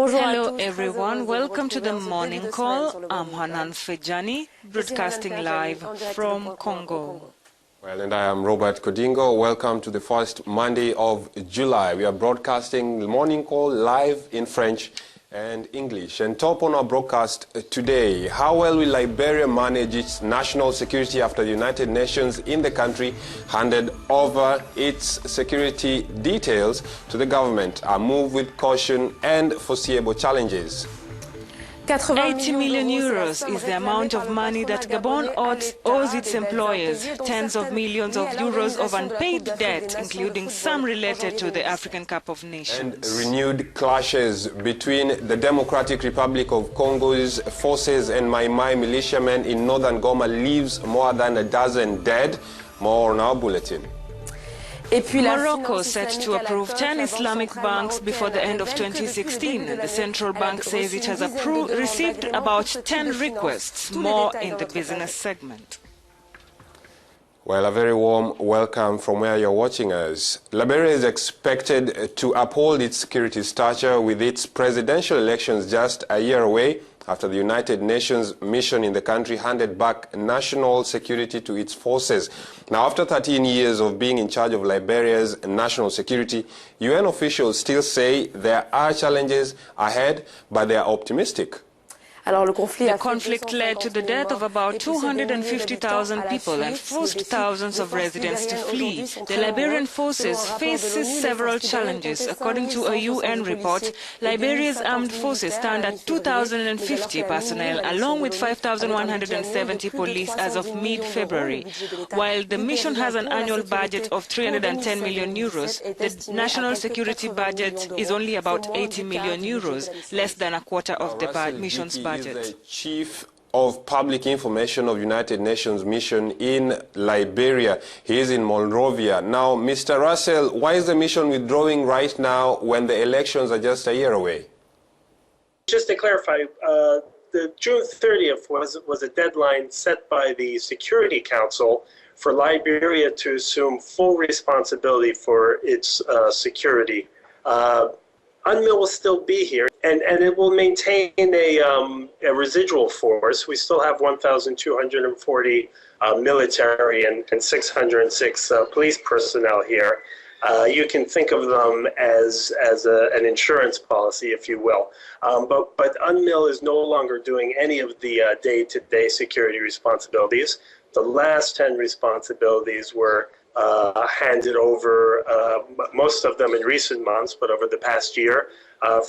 Hello everyone, welcome to the morning call. I'm Hanan Fejani, broadcasting live from Congo. Well, and I am Robert Kodingo. Welcome to the first Monday of July. We are broadcasting the morning call live in French and English. And top on our broadcast today, how well will Liberia manage its national security after the United Nations in the country handed over its security details to the government? A move with caution and foreseeable challenges. 80 million euros is the amount of money that Gabon owes its employers, tens of millions of euros of unpaid debt, including some related to the African Cup of Nations. And renewed clashes between the Democratic Republic of Congo's forces and Mai Mai militiamen in northern Goma leaves more than a dozen dead. More on our bulletin. Morocco set to approve 10 Islamic banks before the end of 2016. The central bank says it has received about 10 requests, more in the business segment. Well, a very warm welcome from where you're watching us. Liberia is expected to uphold its security stature with its presidential elections just a year away after the United Nations mission in the country handed back national security to its forces. Now, after 13 years of being in charge of Liberia's national security, UN officials still say there are challenges ahead, but they are optimistic. The conflict led to the death of about 250,000 people and forced thousands of residents to flee. The Liberian forces faces several challenges. According to a UN report, Liberia's armed forces stand at 2,050 personnel, along with 5,170 police as of mid-February. While the mission has an annual budget of 310 million euros, the national security budget is only about 80 million euros, less than a quarter of the mission's budget. The Chief of Public Information of United Nations mission in Liberia. He is in Monrovia. Now, Mr. Russell, why is the mission withdrawing right now when the elections are just a year away? Just to clarify, the June 30th was a deadline set by the Security Council for Liberia to assume full responsibility for its security. UNMIL will still be here, and it will maintain a residual force. We still have 1,240 military and 606 police personnel here. You can think of them as an insurance policy, if you will. But UNMIL is no longer doing any of the day-to-day security responsibilities. The last 10 responsibilities were handed over, most of them in recent months, but over the past year.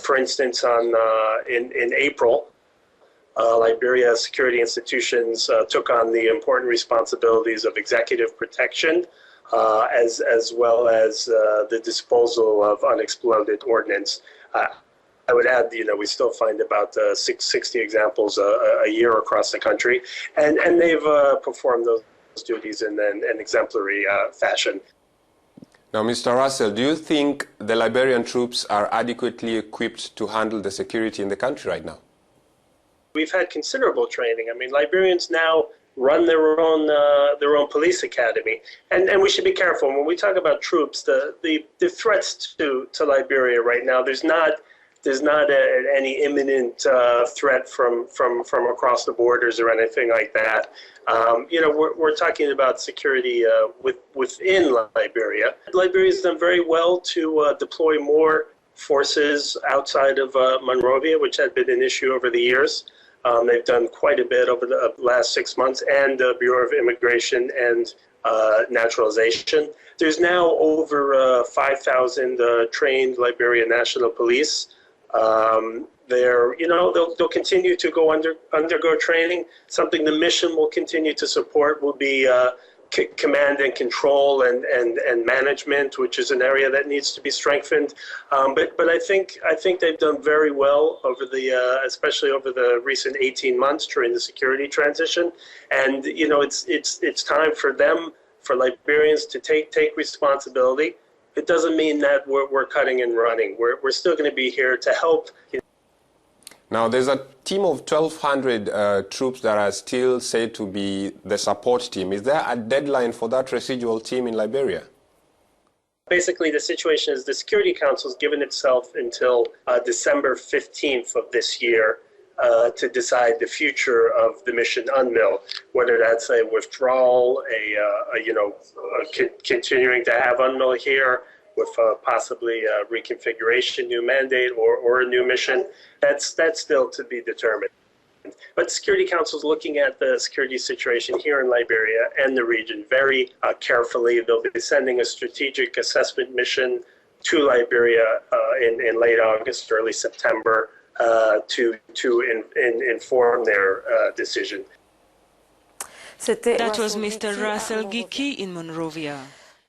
For instance, in April, Liberia security institutions took on the important responsibilities of executive protection, as well as the disposal of unexploded ordnance. I would add, we still find about 60 examples a year across the country, and they've performed those duties in an exemplary fashion. Now, Mr. Russell, do you think the Liberian troops are adequately equipped to handle the security in the country right now? We've had considerable training. I mean, Liberians now run their own police academy, and we should be careful when we talk about troops. The threats to Liberia right now, there's not any imminent threat from across the borders or anything like that. We're talking about security within Liberia. Liberia's done very well to deploy more forces outside of Monrovia, which had been an issue over the years. They've done quite a bit over the last 6 months, and the Bureau of Immigration and Naturalization. There's now over 5,000 trained Liberian National Police. They'll continue to undergo training. Something the mission will continue to support will be command and control and management, which is an area that needs to be strengthened. But I think they've done very well over especially over the recent 18 months during the security transition. And it's time for Liberians to take responsibility. It doesn't mean that we're cutting and running. We're still going to be here to help. Now, there's a team of 1,200 troops that are still said to be the support team. Is there a deadline for that residual team in Liberia? Basically, the situation is the Security Council has given itself until December 15th of this year to decide the future of the mission UNMIL, whether that's a withdrawal, continuing to have UNMIL here with possibly a reconfiguration, new mandate, or a new mission. That's still to be determined. But Security Council is looking at the security situation here in Liberia and the region very carefully. They'll be sending a strategic assessment mission to Liberia in late August, early September to inform their decision. That was Mr. Russell Giki in Monrovia.